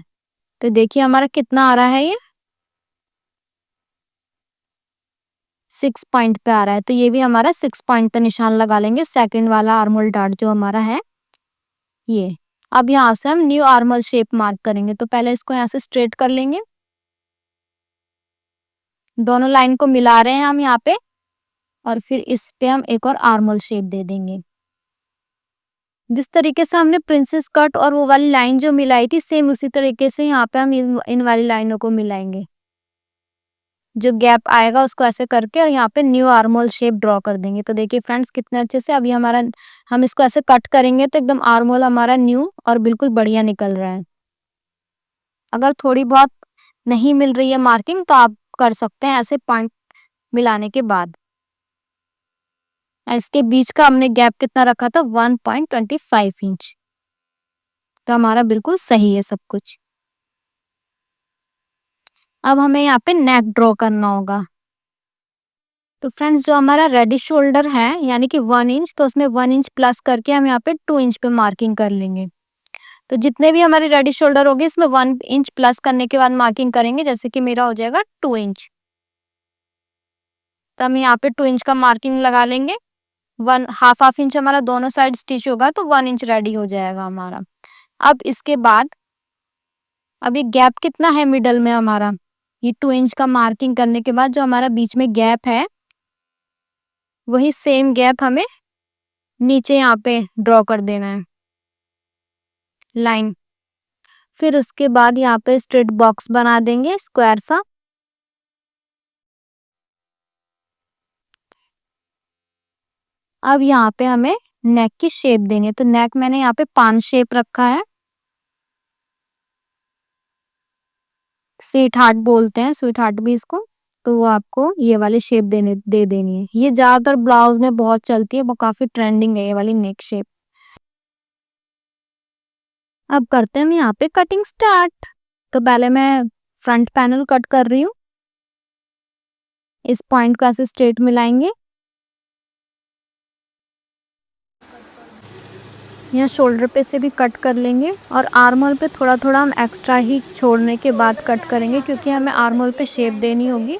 A: तो देखिए हमारा कितना आ रहा है, ये 6 पॉइंट पे आ रहा है। तो ये भी हमारा 6 पॉइंट पे निशान लगा लेंगे, सेकंड वाला आर्म होल डार्ट जो हमारा है ये। अब यहाँ से हम new arm hole shape mark करेंगे। तो पहले इसको यहाँ से स्ट्रेट कर लेंगे, दोनों लाइन को मिला रहे हैं हम यहाँ पे, और फिर इस पे हम एक और आर्म होल शेप दे देंगे। जिस तरीके से हमने प्रिंसेस कट और वो वाली लाइन जो मिलाई थी, सेम उसी तरीके से यहाँ पे हम इन वाली लाइनों को मिलाएंगे। जो गैप आएगा उसको ऐसे करके और यहाँ पे new arm hole shape draw कर देंगे। तो देखिए फ्रेंड्स, कितने अच्छे से अभी हमारा, हम इसको ऐसे कट करेंगे तो एकदम आर्म होल हमारा न्यू और बिल्कुल बढ़िया निकल रहा है। अगर थोड़ी बहुत नहीं मिल रही है मार्किंग, तो आप कर सकते हैं ऐसे पॉइंट मिलाने के बाद। इसके बीच का हमने गैप कितना रखा था, 1.25 इंच। तो हमारा बिल्कुल सही है सब कुछ। अब हमें यहाँ पे नेक ड्रॉ करना होगा। तो फ्रेंड्स, जो हमारा रेडी शोल्डर है यानी कि 1 इंच, तो उसमें 1 इंच प्लस करके हम यहाँ पे 2 इंच पे मार्किंग कर लेंगे। तो जितने भी हमारे रेडी शोल्डर होंगे, इसमें 1 इंच प्लस करने के बाद मार्किंग करेंगे। जैसे कि मेरा हो जाएगा 2 इंच, तो हम यहाँ पे 2 इंच का मार्किंग लगा लेंगे। 1/2 इंच हमारा दोनों साइड स्टिच होगा, तो 1 इंच रेडी हो जाएगा हमारा। अब इसके बाद अभी गैप कितना है मिडल में हमारा, ये 2 इंच का मार्किंग करने के बाद जो हमारा बीच में गैप है, वही सेम गैप हमें नीचे यहाँ पे ड्रॉ कर देना है लाइन। फिर उसके बाद यहाँ पे स्ट्रेट बॉक्स बना देंगे स्क्वायर सा। अब यहाँ पे हमें नेक की शेप देनी है। तो नेक मैंने यहाँ पे 5 शेप रखा है, स्वीट हार्ट बोलते हैं, स्वीट हार्ट भी इसको। तो वो आपको ये वाली शेप दे देनी है। ये ज्यादातर ब्लाउज में बहुत चलती है, वो काफी ट्रेंडिंग है ये वाली नेक शेप। अब करते हैं हम यहाँ पे कटिंग स्टार्ट। तो पहले मैं फ्रंट पैनल कट कर रही हूँ। इस पॉइंट को ऐसे स्ट्रेट मिलाएंगे, यहाँ शोल्डर पे से भी कट कर लेंगे, और आर्म होल पे थोड़ा थोड़ा हम एक्स्ट्रा ही छोड़ने के बाद कट करेंगे, क्योंकि हमें आर्म होल पे शेप देनी होगी।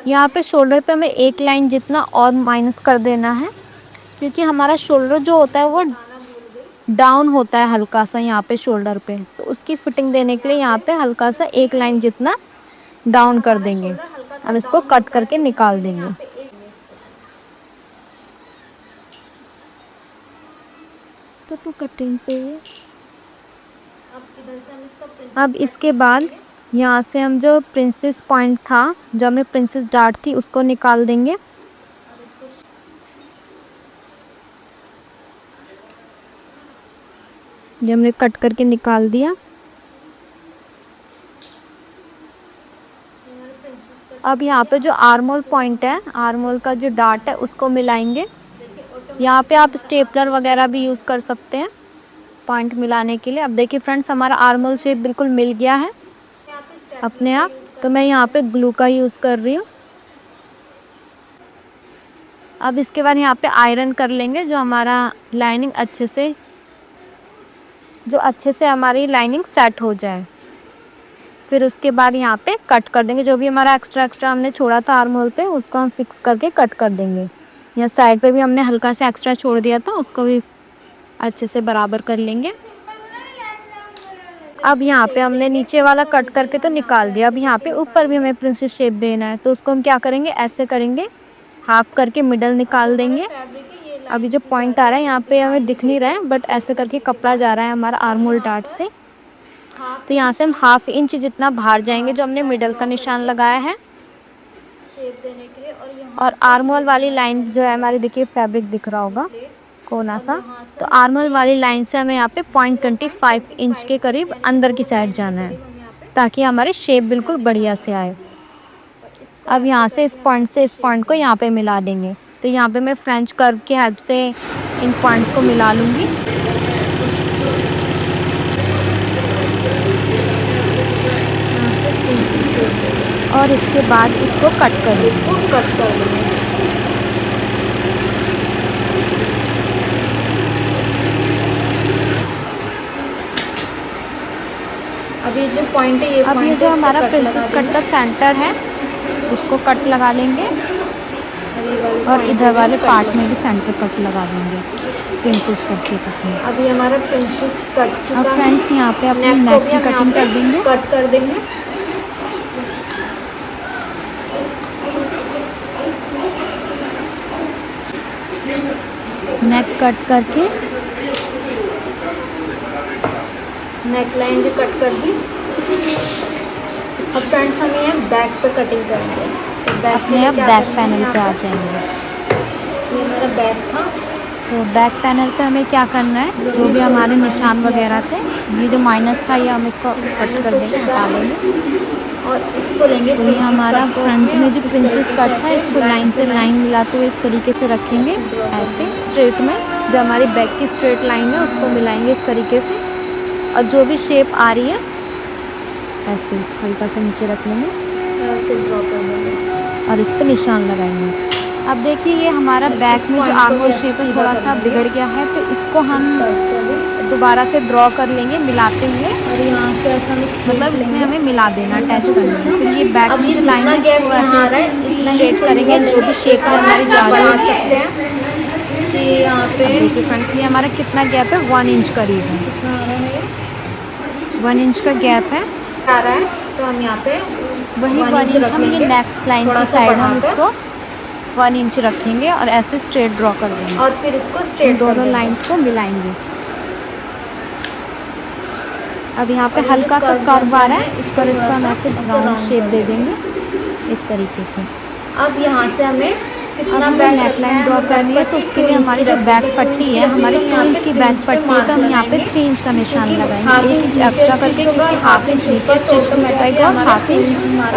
A: यहाँ पे शोल्डर पे हमें एक लाइन जितना और माइनस कर देना है, क्योंकि हमारा शोल्डर जो होता है वो डाउन होता है हल्का सा यहाँ पे शोल्डर पे, तो उसकी फिटिंग देने के लिए यहाँ पे हल्का सा एक लाइन जितना डाउन कर देंगे और इसको कट करके निकाल देंगे। तो तू कटिंग पे अब इसके बाद यहाँ से हम जो प्रिंसेस पॉइंट था, जो हमें प्रिंसेस डार्ट थी, उसको निकाल देंगे। ये हमने कट करके निकाल दिया। अब यहाँ पे जो आर्मोल पॉइंट है, आर्मोल का जो डार्ट है, उसको मिलाएंगे। यहाँ पे आप स्टेपलर वगैरह भी यूज़ कर सकते हैं पॉइंट मिलाने के लिए। अब देखिए फ्रेंड्स, हमारा आर्मोल शेप बिल्कुल मिल गया है अपने आप। तो मैं यहाँ पे ग्लू का यूज़ कर रही हूँ। अब इसके बाद यहाँ पे आयरन कर लेंगे, जो हमारा लाइनिंग अच्छे से हमारी लाइनिंग सेट हो जाए। फिर उसके बाद यहाँ पे कट कर देंगे। जो भी हमारा एक्स्ट्रा हमने छोड़ा था आर्महोल पे, उसको हम फिक्स करके कट कर देंगे। या साइड पे भी हमने हल्का सा एक्स्ट्रा छोड़ दिया था, उसको भी अच्छे से बराबर कर लेंगे। अब यहाँ पे हमने नीचे वाला कट करके तो निकाल दिया। अब यहाँ पे ऊपर भी हमें प्रिंसेस शेप देना है, तो उसको हम क्या करेंगे, ऐसे करेंगे, हाफ करके मिडल निकाल देंगे। अभी जो पॉइंट आ रहा है यहाँ पे हमें दिख नहीं रहा है, बट ऐसे करके कपड़ा जा रहा है हमारा आर्महोल डार्ट से। तो यहाँ से हम 1/2 इंच जितना बाहर जाएंगे, जो हमने मिडल का निशान लगाया है शेप देने के लिए। और आर्महोल वाली लाइन जो है हमारी, देखिए फैब्रिक दिख रहा होगा कोना सा, तो आर्महोल वाली लाइन से हमें यहाँ पे 0.25 इंच के करीब अंदर की साइड जाना है, ताकि हमारी शेप बिल्कुल बढ़िया से आए। अब यहाँ से इस पॉइंट को यहाँ पे मिला देंगे। तो यहाँ पे मैं फ्रेंच कर्व की हेल्प से इन पॉइंट्स को मिला लूँगी। और इसके बाद इसको कट कर लेंगे। अब ये जो पॉइंट है, अब ये जो हमारा प्रिंसेस कट का सेंटर है, इसको कट लगा लेंगे। और इधर वाले पार्ट में भी सेंटर कट लगा देंगे प्रिंसेस कट के कट में। अभी हमारा प्रिंसेस कट चुका है। अब फ्रेंड्स यहाँ पे अपने नेक की कटिंग कर देंगे। नेक कट करके नेक लाइन भी कट कर दी। अब फ्रेंड्स हम ये बैक पे कटिंग करेंगे। तो बैक पैनल पे आ जाएंगे। ये मेरा बैक था। तो बैक पैनल पे हमें क्या करना है, जो भी हमारे निशान वगैरह थे, ये जो माइनस था, ये हम इसको कट कर देंगे, हटा लेंगे। और इसको लेंगे, तो ये हमारा फ्रंट में जो प्रिंसेस कट था, इसको लाइन से लाइन मिलाते हुए इस तरीके से रखेंगे, ऐसे स्ट्रेट में। जो हमारी बैक की स्ट्रेट लाइन है, उसको मिलाएंगे इस तरीके से। और जो भी शेप आ रही है, ऐसे हल्का सा नीचे रख लेंगे, ऐसे ड्रॉ कर देंगे और इस पर निशान लगाएंगे। अब देखिए, ये हमारा बैक में जो आर्महोल शेप है, थोड़ा सा बिगड़ गया है, तो इसको हम दोबारा से ड्रॉ कर लेंगे मिलाते हुए। और यहाँ से ऐसा मतलब इसमें हमें मिला देना, अटैच कर देना। फिर ये बैक की लाइन है, इसको ऐसे स्ट्रेट करेंगे, जो भी शेप में हमारी जा रही है। यहाँ पे देखिए फ्रेंड्स, ये हमारा कितना गैप है, 1 इंच करीब है। 1 इंच का गैप है आ रहा है। तो हम यहाँ पे वही 1 इंच हम ये नेक लाइन की साइड हम इसको 1 इंच रखेंगे और ऐसे स्ट्रेट ड्रॉ कर देंगे। और फिर इसको स्ट्रेट दोनों लाइंस को मिलाएंगे। अब यहाँ पे हल्का सा कर्व आ रहा है, इस पर इसको हम ऐसे राउंड शेप दे देंगे इस तरीके से। अब यहाँ से हमें कितना नेक लाइन ड्रॉ करनी है, तो उसके लिए हमारी जो बैक पट्टी है, हमारी 2 इंच की बैक पट्टी है, तो हम यहाँ पे 3 इंच का निशान लगाएंगे, 1 इंच एक्स्ट्रा करके, क्योंकि 1/2 इंच नीचे स्टिच में लगेगा और 1/2 इंच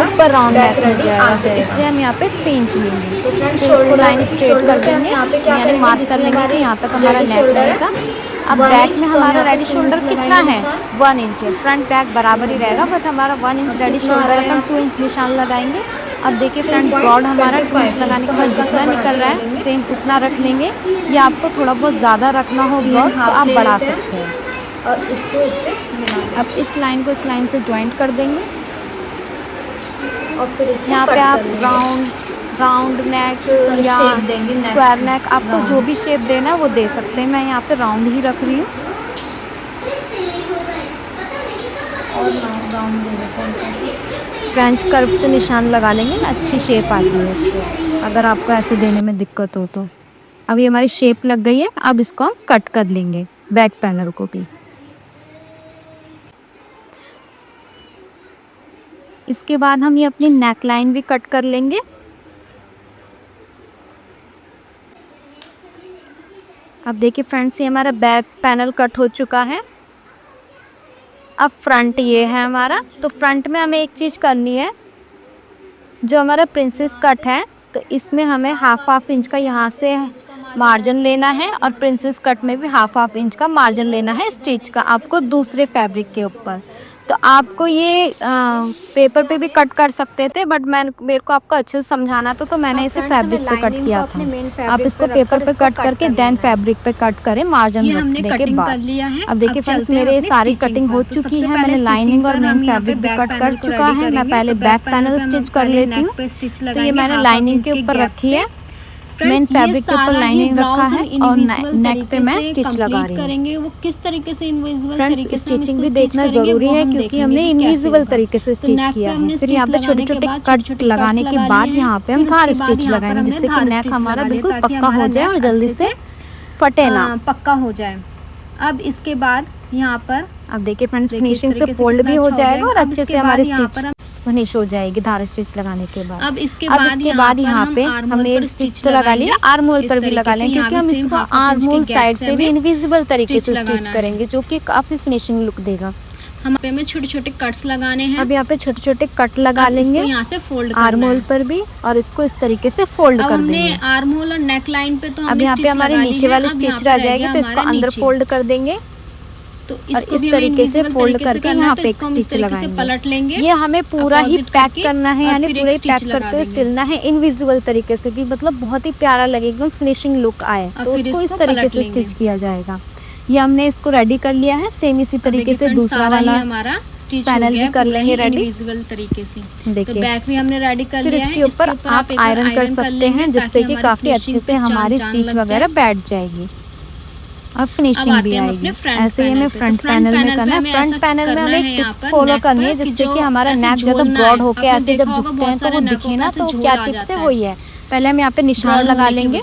A: ऊपर राउंड नेक मिल जाएगा। तो इसलिए हम यहाँ पे 3 इंच लेंगे। फिर इसको लाइन स्ट्रेट कर देंगे, यानी मार्क कर लेंगे कि यहाँ तक हमारा नेक रहेगा। अब बैक में हमारा रेडी शोल्डर कितना है, 1 इंच है। फ्रंट बैक बराबर ही रहेगा, बट हमारा 1 इंच रेडी शोल्डर है, तो हम 2 इंच निशान लगाएंगे। अब देखिए फ्रंट ब्रॉड हमारा 2 इंच लगाने के बाद जितना निकल रहा है, सेम उतना रख लेंगे। या आपको थोड़ा बहुत ज़्यादा रखना हो ब्रॉड, तो आप बढ़ा सकते हैं। और इसको इससे अब इस लाइन को इस लाइन से ज्वाइंट कर देंगे।
B: और फिर इसको
A: यहाँ पे
B: कट
A: आप
B: कर लेंगे।
A: राउंड नेक या
B: शेप देंगे नेक
A: स्क्वायर
B: की।
A: नेक, आपको जो भी शेप देना है वो दे सकते हैं। मैं यहाँ पे राउंड ही रख रही हूँ।
B: और राउंड दे देते हैं।
A: फ्रेंच कर्व से निशान लगा लेंगे ना, अच्छी शेप आती है इससे, अगर आपको ऐसे देने में दिक्कत हो तो। अभी हमारी शेप लग गई है, अब इसको हम कट कर लेंगे बैक पैनल को भी। इसके बाद हम ये अपनी नेक लाइन भी कट कर लेंगे। अब देखिए फ्रेंड्स, ये हमारा बैक पैनल कट हो चुका है। अब फ्रंट ये है हमारा, तो फ्रंट में हमें एक चीज़ करनी है, जो हमारा प्रिंसेस कट है तो इसमें हमें हाफ इंच का यहाँ से मार्जिन लेना है और प्रिंसेस कट में भी हाफ इंच का मार्जिन लेना है स्टिच का, आपको दूसरे फैब्रिक के ऊपर। तो आपको ये पेपर पे भी कट कर सकते थे, बट मेरे को आपको अच्छे से समझाना था तो मैंने इसे फैब्रिक पे कट किया था। आप इसको पेपर पे कट करके देन फैब्रिक पे कट करें मार्जिन रखने के बाद। अब देखिए फ्रेंड्स, मेरे सारी कटिंग हो चुकी है। मैंने लाइनिंग और मेन फैब्रिक भी कट कर चुका है। मैं पहले बैक पैनल स्टिच कर लेती हूँ। तो ये मैंने लाइनिंग के ऊपर रखी है, मेन फैब्रिक के ऊपर लाइनिंग रखा है और नेक पे मैं स्टिच लगा रही हूँ।
B: करेंगे वो किस तरीके से इनविजिबल
A: फ्रेंड्स,
B: तरीके से
A: स्टिचिंग भी देखना ज़रूरी है क्योंकि हमने इनविजिबल तरीके से स्टिच किया है। फिर यहाँ पे छोटे छोटे कट लगाने के बाद यहाँ पे हम धार स्टिच लगाएंगे, जिससे कि नेक हमारा बिल्कुल पक्का हो जाए और जल्दी से फटे ना,
B: पक्का हो जाए। अब इसके बाद यहाँ पर
A: अब देखिए फ्रेंड्स, फिनिशिंग से फोल्ड भी हो जाएगा और अच्छे से हमारी स्टिच फिनिश हो जाएगी धार स्टिच लगाने के बाद।
B: अब इसके
A: बाद यहाँ पे हमने स्टिच तो लगा लिया, आर्म होल पर भी लगा लेंगे क्योंकि हम इसको आर्म होल साइड से भी इनविजिबल तरीके से स्टिच करेंगे, जो कि काफी फिनिशिंग लुक देगा।
B: हम पे में छोटे छोटे कट्स लगाने हैं।
A: अब यहाँ पे छोटे छोटे कट लगा लेंगे
B: यहाँ से फोल्ड
A: आर्म होल पर भी, और इसको इस तरीके से फोल्ड कर देंगे।
B: आर्म होल और नेक लाइन पे तो
A: अब यहाँ पे हमारी नीचे वाली स्टिच रह जाएगी, तो इसको अंदर फोल्ड कर देंगे
B: तो
A: और इस तरीके से फोल्ड करके यहाँ पे एक स्टिच लगाएंगे।
B: पलट लेंगे।
A: ये हमें पूरा ही पैक करना है, यानी पूरा ही पैक करते हुए सिलना है इनविजिबल तरीके से, कि मतलब बहुत ही प्यारा लगे, एकदम फिनिशिंग लुक आए। तो उसको इस तरीके से स्टिच किया जाएगा। ये हमने इसको रेडी कर लिया है। सेम इसी तरीके से दूसरा वाला
B: हमारा
A: पैनल भी कर लेंगे रेडी
B: इनविजिबल तरीके से।
A: देखिए,
B: तो बैक भी हमने रेडी कर लिया है।
A: इसके ऊपर आप आयरन कर सकते हैं, जिससे कि काफी अच्छे से हमारी स्टिच वगैरह बैठ जाएगी और फिनिशिंग भी आएगी। ऐसे ही हमें फ्रंट पैनल में करना है। फ्रंट पैनल में हमें टिप्स फॉलो करनी है, जिससे कि हमारा नेक ज्यादा ब्रॉड होके ऐसे जब झुकते हैं तो वो दिखे ना। तो क्या टिप्स है, वही है। पहले हम यहाँ पे निशान लगा लेंगे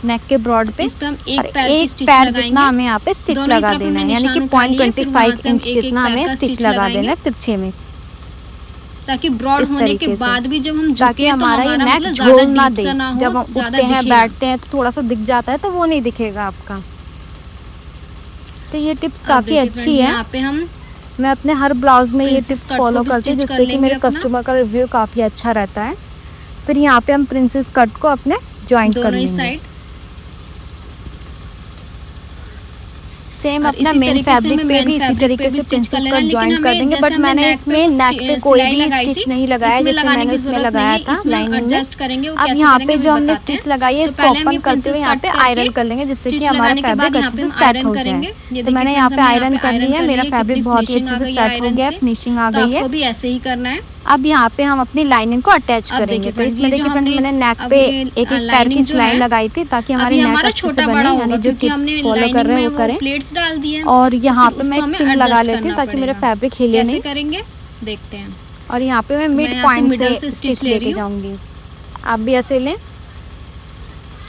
A: नेक के ब्रॉड पे, और एक पैर जितना हमें यहाँ पे स्टिच लगा देना है, यानी कि 0.25 इंच जितना हमें स्टिच लगा देना है तिरछे में,
B: ताकि ब्रॉड होने के बाद भी जब हम
A: ताकि हमारा ये नेक झोल ना दे। जब हम उठते हैं बैठते हैं तो थोड़ा सा दिख जाता है, तो वो नहीं दिखेगा आपका। तो ये टिप्स काफ़ी अच्छी है।
B: यहाँ पे
A: मैं अपने हर ब्लाउज में ये टिप्स फॉलो करती हूँ, जिससे कि मेरे कस्टमर का रिव्यू काफ़ी अच्छा रहता है। फिर यहाँ पे हम प्रिंसेस कट को अपने ज्वाइंट कर लेंगे। सेम अपना मेन फैब्रिक पे भी इसी तरीके से प्रिंसेस कट ज्वाइन कर देंगे, बट मैंने इसमें नेक पे कोई भी स्टिच नहीं लगाया, जैसे मैंने इसमें लगाया था लाइनिंग में। अब यहाँ पे जो हमने स्टिच लगाई है, इसको ओपन करते हुए यहाँ पे आयरन कर लेंगे, जिससे कि हमारा फैब्रिक अच्छे से सेट हो जाए। तो मैंने यहाँ पे आयरन कर लिया है, मेरा फैब्रिक बहुत ही अच्छे से सेट हो गया है, फिनिशिंग आ गई है।
B: भी ऐसे ही करना है।
A: अब यहाँ पे हम अपनी लाइनिंग को अटैच करेंगे। तो इसमें देखिए फ्रेंड, मैंने नेक पे एक पैर की सिलाई लगाई थी, ताकि हमारी नेक अच्छे से बने, यानी जो टिप्स फॉलो कर रहे हैं वो करें।
B: प्लेट्स डाल दिए
A: और यहाँ पे मैं एक पिन लगा लेती हूँ, ताकि मेरा फैब्रिक हिले नहीं।
B: करेंगे देखते हैं।
A: और यहाँ पे मैं मिड पॉइंट से स्टिच लेके जाऊंगी। आप भी ऐसे लें,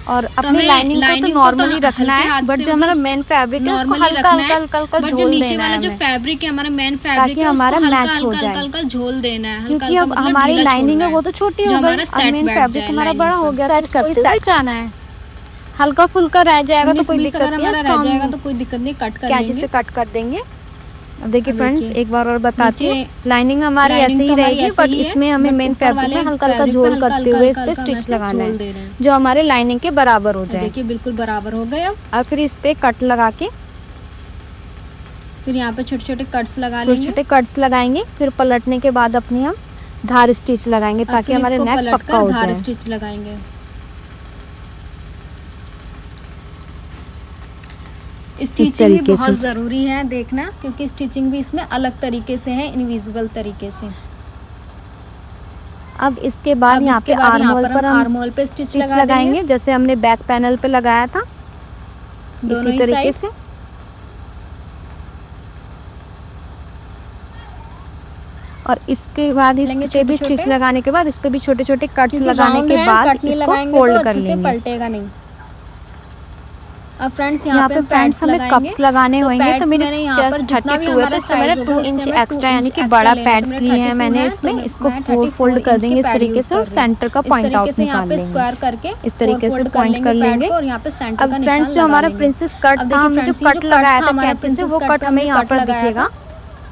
A: और अपनी लाइनिंग को तो नॉर्मली रखना है, बट जो हमारा मेन फैब्रिक है उसको हल्का हल्का झोल देना है,
B: जो फैब्रिक है हमारा मेन फैब्रिक,
A: ताकि हमारा मैच हो जाए।
B: हल्का झोल देना है,
A: क्योंकि अब हमारी लाइनिंग है वो तो छोटी हो गई, अब मेन फैब्रिक हमारा बड़ा हो गया। सेट करते हुए जाना है, हल्का फुल्का रह जाएगा तो कोई दिक्कत नहीं है,
B: रह जाएगा तो कोई दिक्कत नहीं, कट कर
A: कैंची से कट कर देंगे। अब देखिए फ्रेंड्स, एक बार और बताती हूँ, लाइनिंग हमारी ऐसे ही रहेगी, बट इसमें हमें मेन फैब्रिक में हल्का हल्का झोल करते हुए इस पे स्टिच लगाना है, जो हमारे लाइनिंग के बराबर हो जाए।
B: देखिए बिल्कुल बराबर हो गए।
A: अब फिर इस पे कट लगा के,
B: फिर यहाँ पे छोटे छोटे कट्स लगा लेंगे,
A: छोटे छोटे कट्स लगाएंगे। फिर पलटने के बाद अपनी हम धार स्टिच लगाएंगे, ताकि हमारे नेक पक्का हो जाए।
B: धार स्टिच लगाएंगे। स्टिचिंग भी बहुत ज़रूरी है देखना, क्योंकि स्टिचिंग भी इसमें अलग तरीके से है, इनविजिबल तरीके से।
A: अब इसके बाद यहाँ पे आर्म होल पर हम
B: आर्म होल पे स्टिच
A: स्टिच लगाएंगे जैसे हमने बैक पैनल पे लगाया था,
B: दोनों
A: इसी
B: ही
A: तरीके
B: साइड।
A: से। और इसके बाद इस
B: लेंगे
A: पे भी
B: छोटे-छोटे।
A: स्टिच लगाने के बाद इस पे भी छोटे छोटे कट्स
B: क्योंकि
A: लगाने
B: राउंड
A: के
B: है,
A: बाद
B: कट नहीं
A: इसको
B: लगाएंगे
A: फोल्ड
B: तो
A: कर
B: अच्छे से
A: लेंगे।
B: पलटेगा नहीं। अब फ्रेंड्स
A: यहाँ पे फ्रेंड्स हमें कप्स लगाने होंगे, तो मेरे
B: यहाँ पर
A: जस्ट
B: जितना भी
A: 32 है, तो
B: हमारा
A: इससे मैंने
B: साइज
A: 2
B: होगा
A: इंच
B: उससे हमें
A: एक्स्ट्रा
B: 2
A: यानी
B: इंच
A: कि
B: एक्स्ट्रा
A: बड़ा
B: लेना है। तो
A: पैड्स
B: मेरे
A: लिए हैं
B: 32
A: मैंने
B: है,
A: इसमें।
B: तो
A: इसको
B: मैं
A: 4 फोल्ड
B: 34
A: कर
B: इंच
A: देंगे
B: के
A: इस
B: पैड
A: तरीके
B: यूज
A: से
B: कर
A: और
B: रही हूँ।
A: सेंटर का
B: इस
A: पॉइंट
B: तरीके
A: आउट
B: से यहाँ
A: निकाल
B: पे
A: लेंगे।
B: स्क्वायर करके
A: इस तरीके से
B: फोल्ड
A: पॉइंट कर
B: पैड
A: लेंगे।
B: को और यहाँ पे सेंटर
A: अब
B: का
A: फ्रेंड्स
B: निशान
A: जो
B: लगा
A: हमारा
B: लेंगे।
A: प्रिंसेस कट
B: अब
A: था,
B: देखिए
A: हमने जो
B: फ्रेंड्स, ये
A: कट लगाया था
B: हमारा
A: कैंची से,
B: प्रिंसेस
A: वो
B: कट
A: कट
B: पे
A: हमें
B: हमने
A: यहाँ
B: कट
A: पर
B: लगाया
A: दिखेगा।
B: था।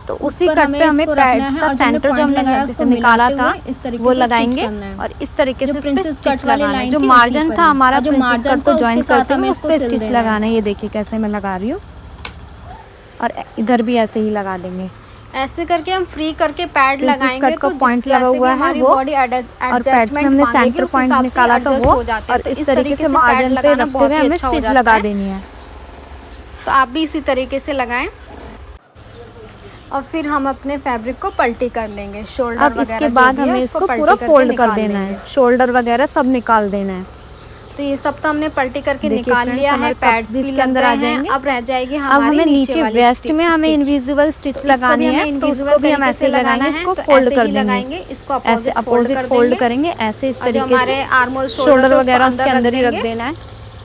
A: तो
B: उस
A: उसी
B: पर
A: कट
B: हमें
A: पे हमें
B: इसको रखना
A: पैड्स
B: है
A: का
B: और जो हमने
A: सेंटर जो
B: पॉइंट
A: हमने
B: लगाया उसको
A: निकाला
B: मिलाते
A: था
B: हुए इस तरीके
A: वो
B: से स्टिच
A: लगाएंगे
B: करना है।
A: और इस तरीके
B: जो
A: से इस पे
B: प्रिंसेस
A: स्टिच
B: कट वाली
A: लगाना है।
B: लाइन
A: जो
B: थी
A: मार्जिन
B: उसी पर
A: था
B: ही।
A: हमारा
B: और जो
A: प्रिंसेस
B: मार्जिन
A: कट को
B: था
A: ज्वाइन
B: उसके साथ
A: करते
B: हमें
A: हुए उस
B: इसको
A: पे
B: सिल
A: स्टिच
B: देना है।
A: लगाना है। ये देखिए कैसे मैं लगा रही हूँ, और इधर भी ऐसे ही लगा देंगे।
B: ऐसे करके हम फ्री करके पैड
A: प्रिंसेस
B: लगाएंगे
A: कट का
B: तो
A: पॉइंट लगा
B: जैसे भी
A: हुआ है
B: हमारी
A: वो,
B: बॉडी
A: और पैड्स में
B: एडजस्टमेंट
A: हमने
B: मांगेगी
A: सेंटर
B: उस
A: पॉइंट
B: हिसाब से
A: निकाला था
B: एडजस्ट
A: वो,
B: हो जाते
A: और
B: हैं। तो
A: इस तरीके से
B: पैड
A: मार्जिन पे
B: लगाना
A: रखते
B: बहुत
A: हुए
B: ही
A: हमें
B: अच्छा हो
A: स्टिच
B: जाता
A: लगा
B: है।
A: देनी है।
B: तो आप भी इसी तरीके से लगाएं और फिर हम अपने फैब्रिक को पलटी कर लेंगे। शोल्डर
A: अब
B: वगैरह
A: इसके
B: जो
A: बाद
B: भी है
A: हमें
B: उसको
A: इसको
B: पलटी
A: पूरा
B: करके
A: फोल्ड कर
B: निकाल
A: देना
B: लेंगे।
A: है, शोल्डर वगैरह सब निकाल देना है।
B: तो ये सब तो हमने पलटी करके
A: देखिए
B: निकाल
A: फ्रेंड्स,
B: लिया है,
A: हमारे
B: पैड्स
A: कप्स भी
B: भी
A: इसके
B: लग
A: अंदर
B: गए
A: आ
B: हैं।
A: जाएंगे।
B: अब रह जाएगी
A: अब
B: हमारी
A: हमें नीचे
B: वाली
A: वेस्ट में हमें
B: स्टिच।
A: इनविजिबल स्टिच
B: तो इसको भी
A: लगानी
B: हमें
A: है, तो
B: इनविजिबल
A: उसको भी हम
B: तरीके
A: ऐसे
B: से
A: ही लगाएंगे,
B: लगाना है।
A: इसको
B: तो
A: फोल्ड
B: ऐसे
A: कर
B: ही
A: देंगे।
B: लगाएंगे, इसको
A: ऐसे
B: अपोजिट
A: अपोजिट
B: फोल्ड
A: फोल्ड
B: कर
A: करेंगे ऐसे इस
B: और जो
A: तरीके
B: हमारे
A: से।
B: आर्म होल
A: शोल्डर
B: शोल्डर
A: वगैरह उसके अंदर ही रख
B: देंगे।
A: देना है।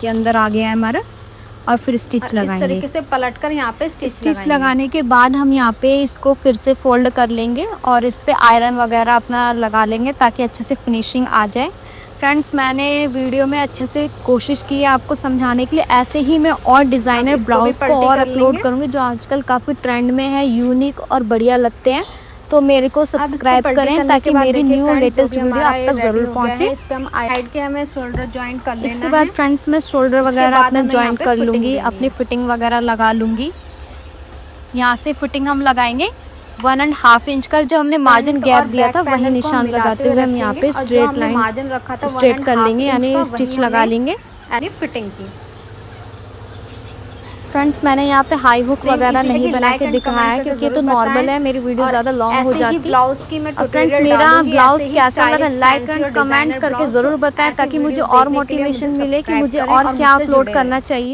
A: ये अंदर आ गया है हमारा, और फिर स्टिच
B: और इस
A: लगाएंगे।
B: तरीके से पलट कर यहाँ पे स्टिच
A: स्टिच
B: लगाएंगे।
A: लगाने के बाद हम यहाँ पे इसको फिर से फोल्ड कर लेंगे और इस पे आयरन वगैरह अपना लगा लेंगे ताकि अच्छे से फिनिशिंग आ जाए। फ्रेंड्स, मैंने वीडियो में अच्छे से कोशिश की है आपको समझाने के लिए। ऐसे ही मैं और डिज़ाइनर ब्लाउज़ को और अपलोड करूँगी जो आजकल काफ़ी ट्रेंड में है, यूनिक और बढ़िया लगते हैं। तो मेरे को सब्सक्राइब करें ताकि मेरी न्यू लेटेस्ट वीडियो आप तक ज़रूर पहुँचे।
B: इस पे हम साइड के हमें शोल्डर जॉइन कर लेना है।
A: इसके बाद फ्रेंड्स मैं शोल्डर वगैरह अपना ज्वाइन कर लूँगी, अपनी
B: अपनी
A: फिटिंग वगैरह लगा लूँगी। यहाँ से फिटिंग हम लगाएंगे 1.5 इंच का जो हमने मार्जिन गैप दिया था वही निशान लगाते हुए हम यहाँ पे स्ट्रेट लाइन
B: मार्जिन रखा था
A: स्ट्रेट कर लेंगे, यानी स्टिच लगा लेंगे।
B: यानी फिटिंग की।
A: फ्रेंड्स, मैंने यहाँ पे हाई हुक वगैरह नहीं बना के
B: like and
A: दिखाया है
B: comment
A: क्योंकि ये
B: करके
A: तो
B: ज़रूर
A: नॉर्मल
B: बताएं।
A: है, मेरी वीडियो
B: और
A: ज़्यादा लॉन्ग हो
B: ऐसे ही
A: जाती।
B: ब्लाउज की मैं
A: और फ्रेंड्स,
B: tutorial
A: मेरा
B: डालूंगी,
A: ब्लाउज
B: ऐसे ही
A: कैसा लगा
B: stylish,
A: लाइक
B: fancy
A: एंड
B: और
A: कमेंट
B: designer
A: करके
B: ब्लाउज।
A: ज़रूर
B: तो
A: बताएं
B: ऐसे
A: ताकि मुझे
B: वीडियोस
A: और
B: देखने के लिए
A: मोटिवेशन
B: मुझे
A: मिले कि
B: सब्सक्राइब
A: मुझे
B: करें
A: और क्या
B: मुझसे
A: अपलोड
B: जुड़े
A: करना
B: रहें।
A: चाहिए।